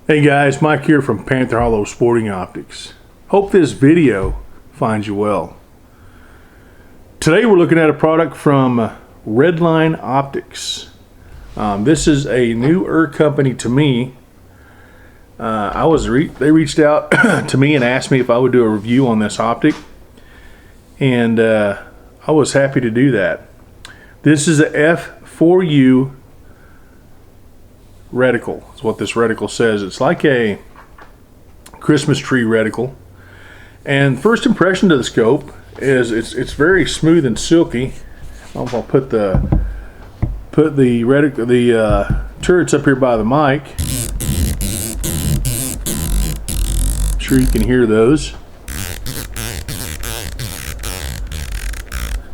Hey guys, Mike here from Panther Hollow Sporting Optics. Hope this video finds you well. Today we're looking at a product from Redline Optics. This is a newer company to me. They reached out to me and asked me if I would do a review on this optic, and I was happy to do that. This is a F4U reticle. That's what this reticle says. It's like a Christmas tree reticle, and first impression to the scope is it's very smooth and silky. I'll put the turrets up here by the mic. I'm sure you can hear those.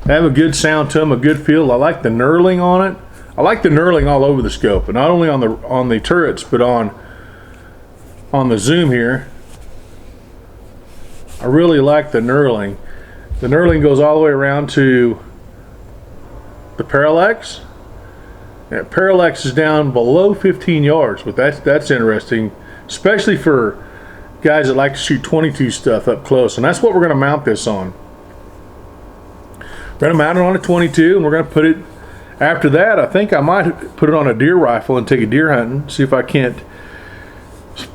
They have a good sound to them, a good feel. I like the knurling on it. I like the knurling all over the scope, and not only on the turrets, but on the zoom here. I really like the knurling. The knurling goes all the way around to the parallax. Yeah, parallax is down below 15 yards, but that's interesting, especially for guys that like to shoot 22 stuff up close, and that's what we're going to mount this on. We're going to mount it on a 22, and we're going to put it. After that, I think I might put it on a deer rifle and take a deer hunting, see if I can't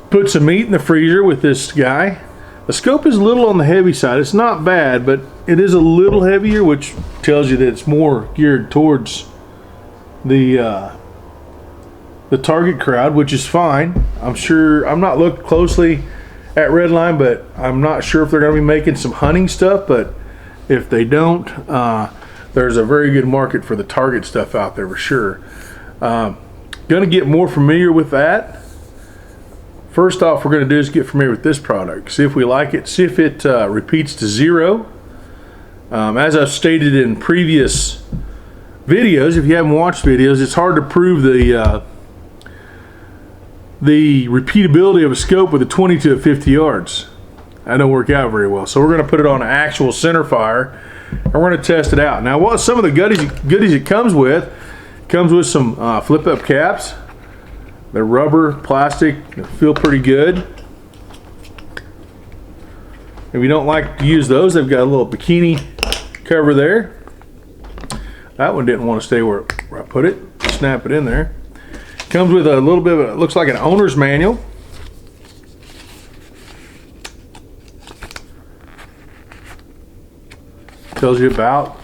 put some meat in the freezer with this guy. The scope is a little on the heavy side. It's not bad, but it is a little heavier, which tells you that it's more geared towards the target crowd, which is fine. I'm not looking closely at Redline, but I'm not sure if they're going to be making some hunting stuff, but if they don't, there's a very good market for the target stuff out there for sure. Gonna get more familiar with that. First off, we're gonna do is get familiar with this product, see if we like it, see if it repeats to zero. As I've stated in previous videos, if you haven't watched videos, it's hard to prove the repeatability of a scope with a 22 at 50 yards. That don't work out very well. So we're gonna put it on an actual center fire, and we're going to test it out. Now, what some of the goodies it comes with some flip-up caps. They're rubber, plastic, they feel pretty good. If you don't like to use those, they've got a little bikini cover there. That one didn't want to stay where I put it. Snap it in there. Comes with a little bit of, it looks like an owner's manual. Tells you about.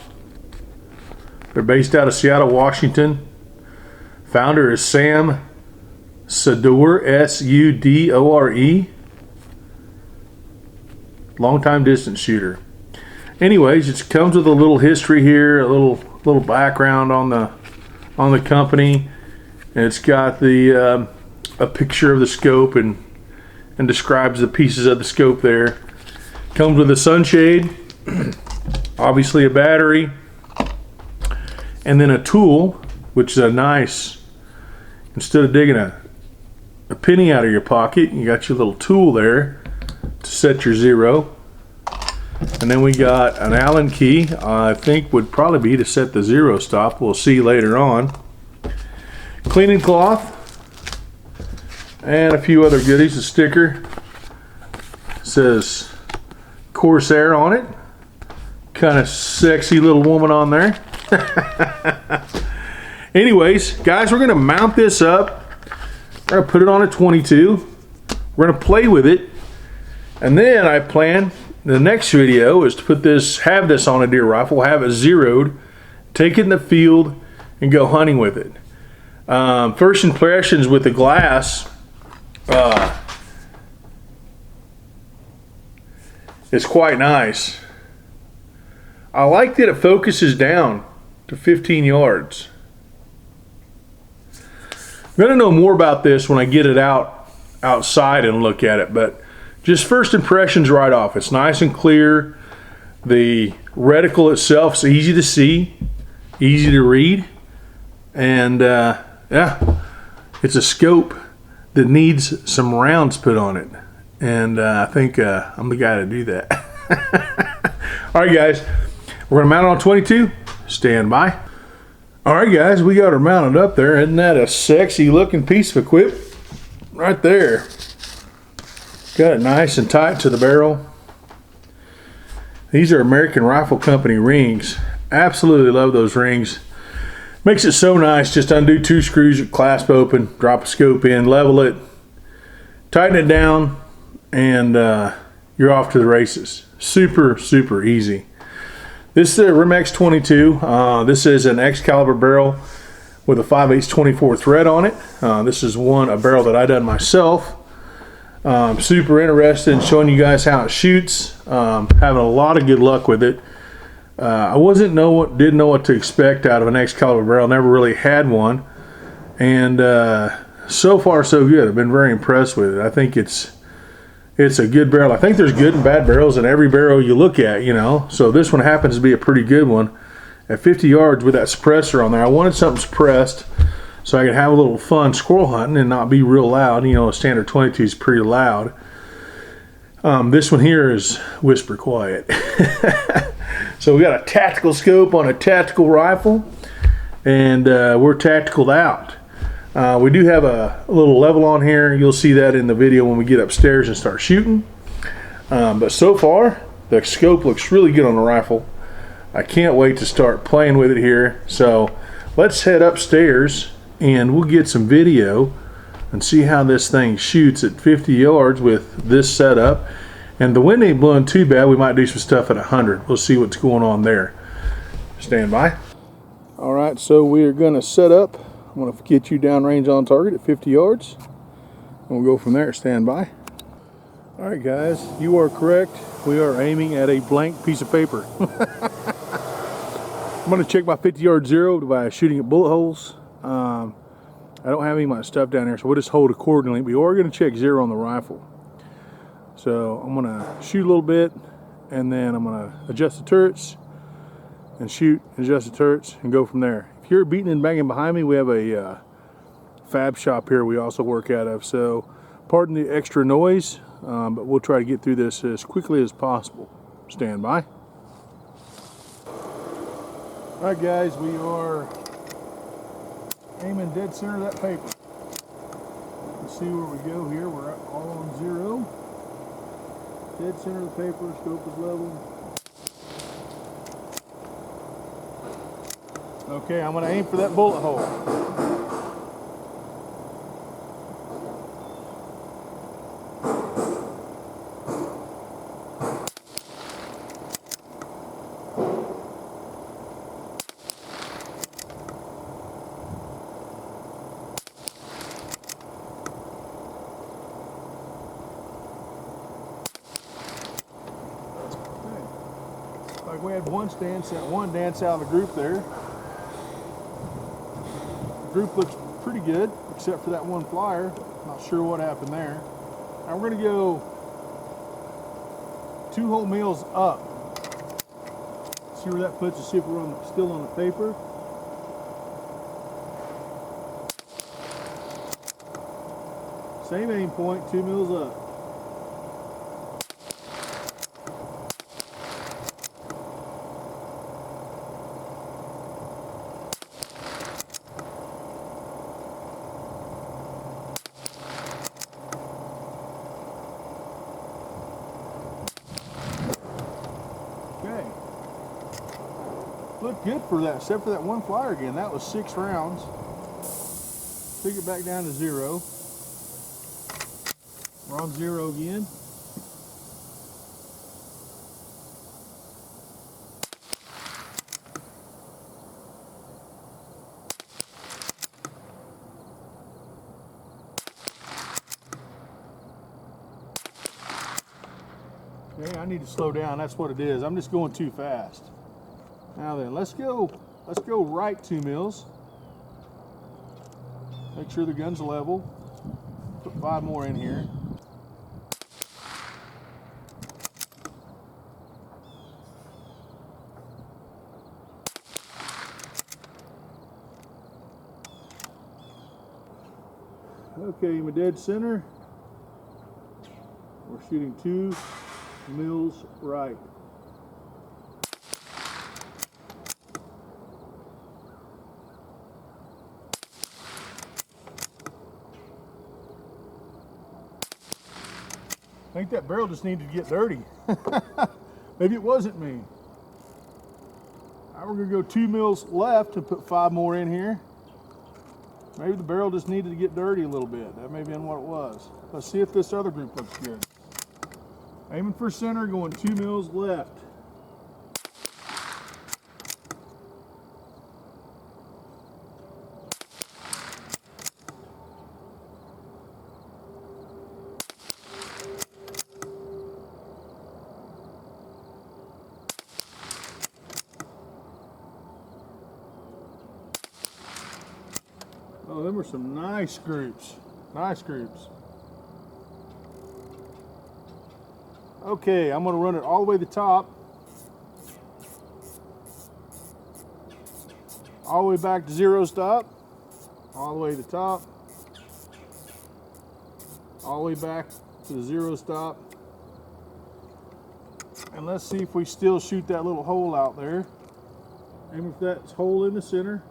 They're based out of Seattle, Washington. Founder is Sam Sudore, S-U-D-O-R-E. Longtime distance shooter. Anyways, it comes with a little history here, a little background on the company. And it's got a picture of the scope and describes the pieces of the scope there. Comes with a sunshade. Obviously a battery, and then a tool, which is a nice, instead of digging a penny out of your pocket, you got your little tool there to set your zero. And then we got an Allen key, I think would probably be to set the zero stop. We'll see later on. Cleaning cloth and a few other goodies. A sticker says Corsair on it. Kind of sexy little woman on there. Anyways, guys, we're gonna mount this up. We're gonna put it on a 22. We're gonna play with it, and then I plan the next video is to have this on a deer rifle, have it zeroed, take it in the field, and go hunting with it. First impressions with the glass. It's quite nice. I like that it focuses down to 15 yards. I'm going to know more about this when I get it outside and look at it, but just first impressions right off. It's nice and clear. The reticle itself is easy to see, easy to read, and yeah, it's a scope that needs some rounds put on it, and I think I'm the guy to do that. All right, guys. We're going to mount it on 22. Stand by. All right, guys, we got her mounted up there. Isn't that a sexy looking piece of equipment right there? Got it nice and tight to the barrel. These are American Rifle Company rings. Absolutely love those rings. Makes it so nice. Just undo 2 screws, clasp open, drop a scope in, level it, tighten it down, and you're off to the races. Super, super easy. This is a Remex 22. This is an X caliber barrel with a 5/8 24 thread on it. This is a barrel that I done myself. Super interested in showing you guys how it shoots. Having a lot of good luck with it. I didn't know what to expect out of an X caliber barrel. Never really had one, and so far so good. I've been very impressed with it. I think it's a good barrel. I think there's good and bad barrels in every barrel you look at, you know. So this one happens to be a pretty good one. At 50 yards with that suppressor on there, I wanted something suppressed so I could have a little fun squirrel hunting and not be real loud. You know, a standard 22 is pretty loud. This one here is whisper quiet. So we got a tactical scope on a tactical rifle, and we're tacticaled out. We do have a little level on here. You'll see that in the video when we get upstairs and start shooting. But so far, the scope looks really good on the rifle. I can't wait to start playing with it here. So let's head upstairs and we'll get some video and see how this thing shoots at 50 yards with this setup. And the wind ain't blowing too bad. We might do some stuff at 100. We'll see what's going on there. Stand by. All right, so we are going to set up. I'm going to get you downrange on target at 50 yards. And we'll go from there. Stand by. All right, guys, you are correct. We are aiming at a blank piece of paper. I'm going to check my 50-yard zero by shooting at bullet holes. I don't have any of my stuff down there, so we'll just hold accordingly. We are going to check zero on the rifle. So I'm going to shoot a little bit, and then I'm going to adjust the turrets, and shoot, adjust the turrets, and go from there. If you're beating and banging behind me, we have a fab shop here we also work out of. So pardon the extra noise, but we'll try to get through this as quickly as possible. Stand by. All right, guys, we are aiming dead center of that paper. Let's see where we go here. We're all on zero. Dead center of the paper, scope is level. Okay, I'm going to aim for that bullet hole. Like we had one dance out of the group there. The group looks pretty good, except for that one flyer. Not sure what happened there. Now we're going to go 2 whole meals up. See where that puts us, see if we're still on the paper. Same aim point, 2 meals up. Okay. Looked good for that, except for that one flyer again. That was 6 rounds. Take it back down to 0. We're on 0 again. Okay, I need to slow down. That's what it is. I'm just going too fast. Now then, let's go right 2 mils. Make sure the gun's level. Put 5 more in here. Okay, my dead center. We're shooting 2 mils right. think that barrel just needed to get dirty. Maybe it wasn't me. Now we're gonna go 2 mils left and put 5 more in here. Maybe the barrel just needed to get dirty a little bit. That may have been what it was. Let's see if this other group looks good. Aiming for center, going 2 mils left. Oh, them were some nice groups. Nice groups. Okay, I'm going to run it all the way to the top. All the way back to 0 stop. All the way to the top. All the way back to the 0 stop. And let's see if we still shoot that little hole out there. Aim for that hole in the center.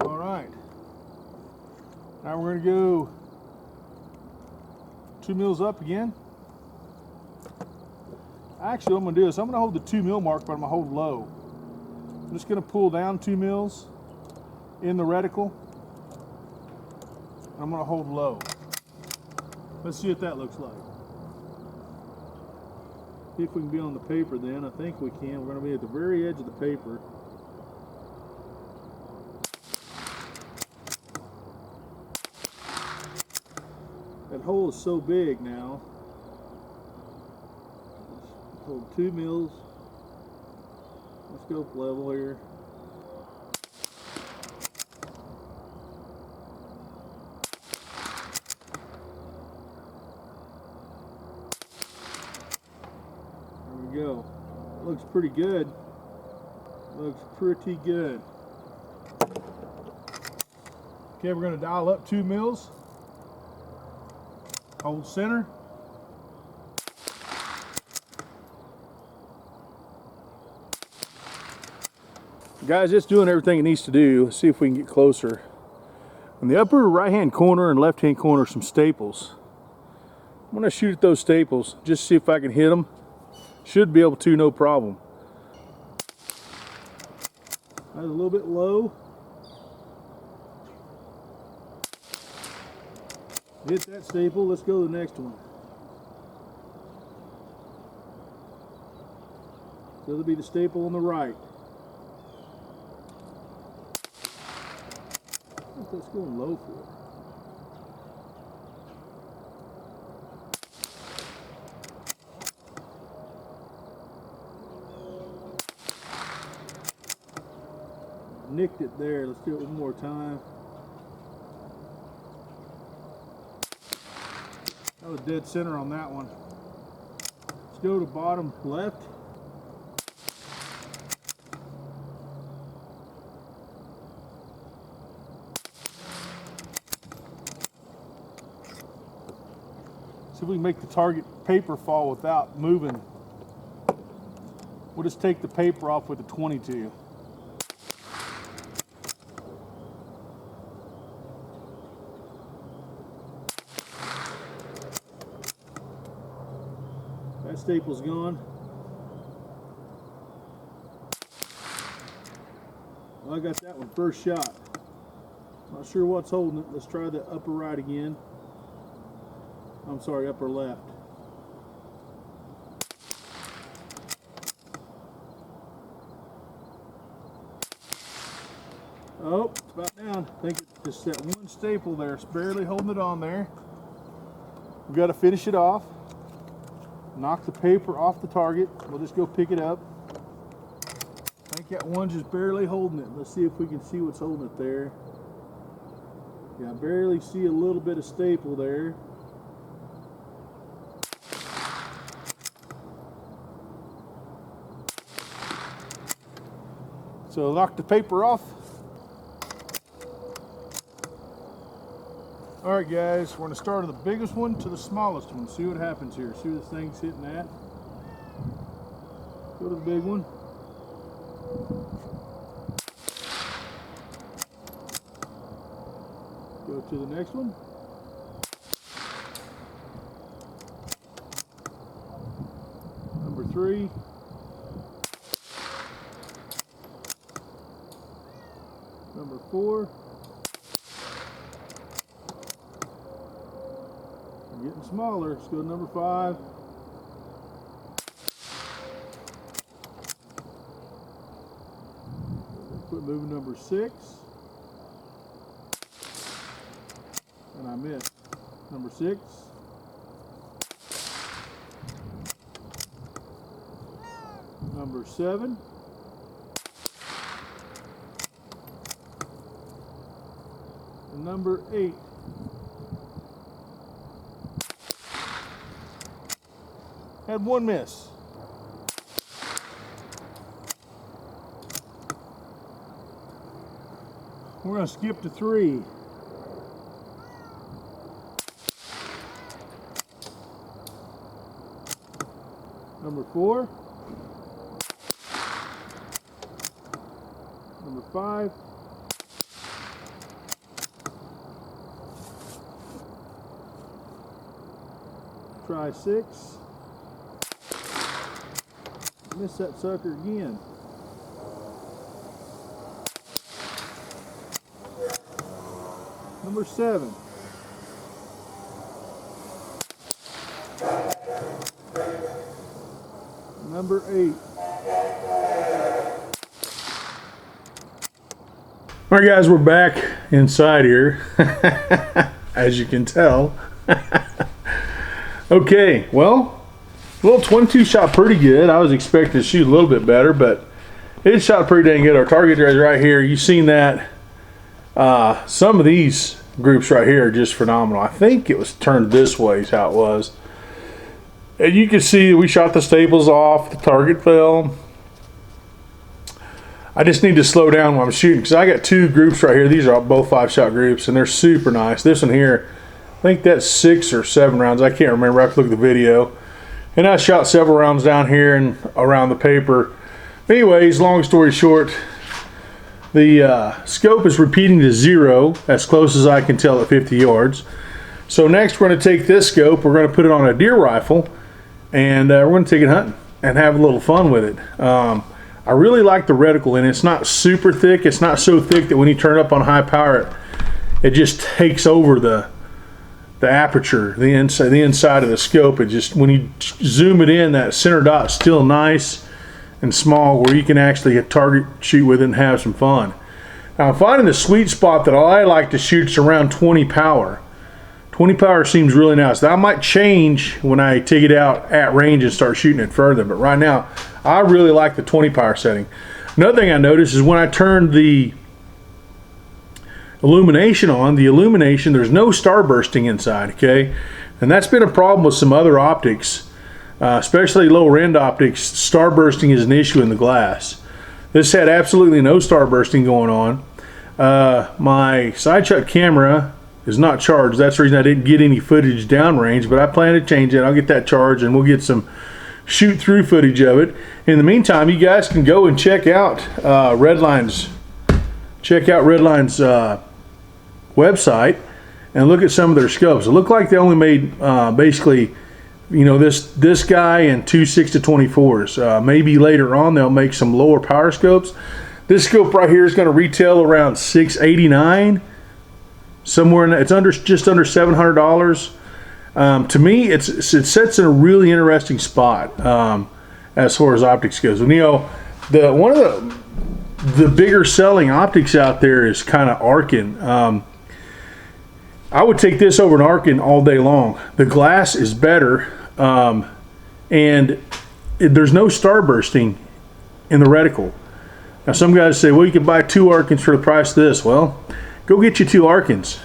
All right. Now we're going to go 2 mils up again. Actually, what I'm going to do is I'm going to hold the 2 mil mark, but I'm going to hold low. I'm just going to pull down 2 mils in the reticle. And I'm going to hold low. Let's see what that looks like. See if we can be on the paper then. I think we can. We're going to be at the very edge of the paper. That hole is so big now. Let's hold 2 mils. Let's go level here. There we go. It looks pretty good. Looks pretty good. Okay, we're going to dial up 2 mils. Hold center. Guys, it's doing everything it needs to do. Let's see if we can get closer. In the upper right hand corner and left hand corner, some staples. I'm going to shoot at those staples, just see if I can hit them. Should be able to, no problem. That's a little bit low. Hit that staple, let's go to the next one. So that'll be the staple on the right. What's that's going low for? Nicked it there, let's do it one more time. That was dead center on that one. Let's go to bottom left. See if we can make the target paper fall without moving. We'll just take the paper off with a 22. That staple's gone. Well, I got that one first shot. Not sure what's holding it. Let's try the upper right again. I'm sorry, upper left. Oh, it's about down. I think it's just that one staple there. It's barely holding it on there. We've got to finish it off. Knock the paper off the target. We'll just go pick it up. I think that one's just barely holding it. Let's see if we can see what's holding it there. Yeah, I barely see a little bit of staple there. So knock the paper off. All right, guys, we're gonna start with the biggest one to the smallest one. See what happens here. See what this thing's hitting at. Go to the big one. Go to the next one. Number 3. Number 4. We're getting smaller. Let's go to number 5. Quit moving. Number 6. And I missed. Number 6. Number 7. And number 8. Had one miss. We're going to skip to 3. Number 4. Number 5. Try 6. Miss that sucker again. Number 7. Number 8. All right, guys, we're back inside here, as you can tell. Okay, well, a little 22 shot pretty good. I was expecting to shoot a little bit better, but it shot pretty dang good. Our target is right here. You've seen that. Some of these groups right here are just phenomenal. I think it was turned this way is how it was. And you can see we shot the staples off. The target fell. I just need to slow down when I'm shooting because I got 2 groups right here. These are both 5-shot groups, and they're super nice. This one here, I think that's 6 or 7 rounds. I can't remember. I have to look at the video. And I shot several rounds down here and around the paper. Anyways, long story short, the scope is repeating to 0 as close as I can tell at 50 yards. So next we're going to take this scope, we're going to put it on a deer rifle, and we're going to take it hunting and have a little fun with it. I really like the reticle, and it's not super thick. It's not so thick that when you turn it up on high power, it just takes over the aperture, the inside of the scope. It just, when you zoom it in, that center dot's still nice and small where you can actually hit target shoot with it and have some fun. Now I'm finding the sweet spot that I like to shoot is around 20 power. 20 power seems really nice. That might change when I take it out at range and start shooting it further, but right now I really like the 20 power setting. Another thing I noticed is when I turned the illumination on, there's no starbursting inside, okay? And that's been a problem with some other optics, especially lower end optics. Starbursting is an issue in the glass. This had absolutely no starbursting going on. My side shot camera is not charged. That's the reason I didn't get any footage downrange, but I plan to change it. I'll get that charged and we'll get some shoot through footage of it. In the meantime, you guys can go and check out Redline's website and look at some of their scopes. It looked like they only made basically, you know, this guy and 2 6-24s. Maybe later on they'll make some lower power scopes. This scope right here is going to retail around $689, somewhere in it's just under $700. To me, it sits in a really interesting spot as far as optics goes. And, you know, one of the bigger selling optics out there is kind of Arkin. I would take this over an Arkin all day long. The glass is better, and there's no starbursting in the reticle. Now some guys say, well, you can buy 2 Arkins for the price of this. Well, go get you 2 Arkins.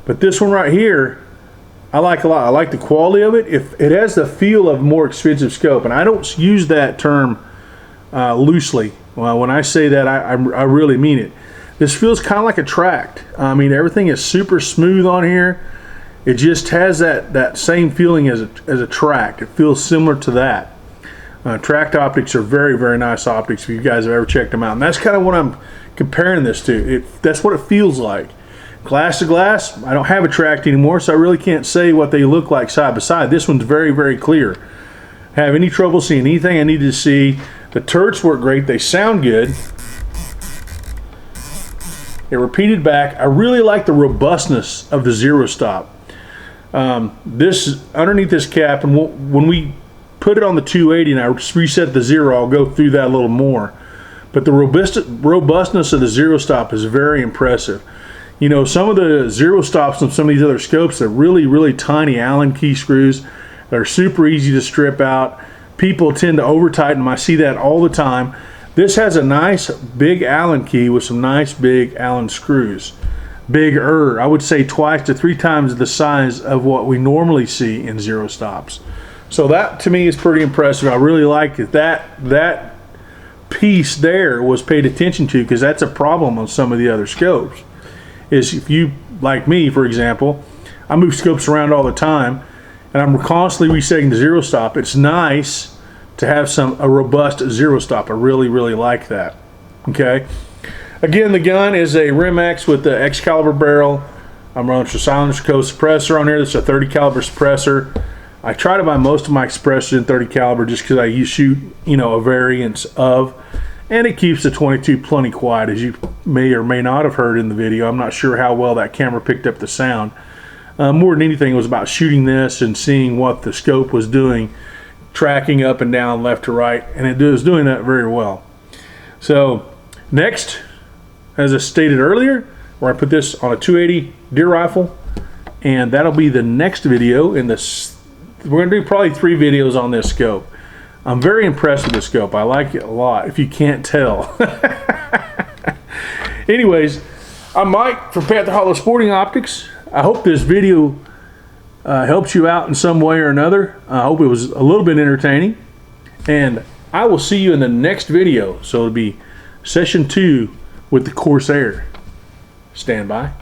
But this one right here, I like a lot. I like the quality of it. If it has the feel of a more expensive scope, and I don't use that term loosely. Well, when I say that, I really mean it. This feels kind of like a tracked. I mean, everything is super smooth on here. It just has that same feeling as a tracked. It feels similar to that. Tracked optics are very, very nice optics if you guys have ever checked them out. And that's kind of what I'm comparing this to. That's what it feels like. Glass to glass, I don't have a tracked anymore, so I really can't say what they look like side by side. This one's very, very clear. Have any trouble seeing anything I needed to see. The turrets work great. They sound good. It repeated back. I really like the robustness of the zero stop. This underneath this cap, and when we put it on the 280 and I reset the zero, I'll go through that a little more. But the robustness of the zero stop is very impressive. You know, some of the zero stops on some of these other scopes are really, really tiny Allen key screws. They're super easy to strip out. People tend to over tighten them. I see that all the time. This has a nice big Allen key with some nice big Allen screws. Bigger, I would say twice to 3 times the size of what we normally see in zero stops. So that to me is pretty impressive. I really like it. That piece there was paid attention to, because that's a problem on some of the other scopes. Is if you, like me for example, I move scopes around all the time and I'm constantly resetting the zero stop. It's nice to have a robust zero stop. I really, really like that. Okay. Again, the gun is a Rim-X with the X caliber barrel. I'm running a silencer code suppressor on here. This is a 30 caliber suppressor. I try to buy most of my suppressors in 30 caliber just because I shoot, you know, a variance of, and it keeps the 22 plenty quiet, as you may or may not have heard in the video. I'm not sure how well that camera picked up the sound. More than anything, it was about shooting this and seeing what the scope was doing, tracking up and down, left to right, and it was doing that very well. So next, as I stated earlier, we're going to put this on a 280 deer rifle, and that'll be the next video in this. We're going to do probably 3 videos on this scope. I'm very impressed with this scope. I like it a lot, if you can't tell. Anyways, I'm Mike from Panther Hollow Sporting Optics. I hope this video helps you out in some way or another. I hope it was a little bit entertaining. And I will see you in the next video. So it'll be session 2 with the Corsair. Stand by.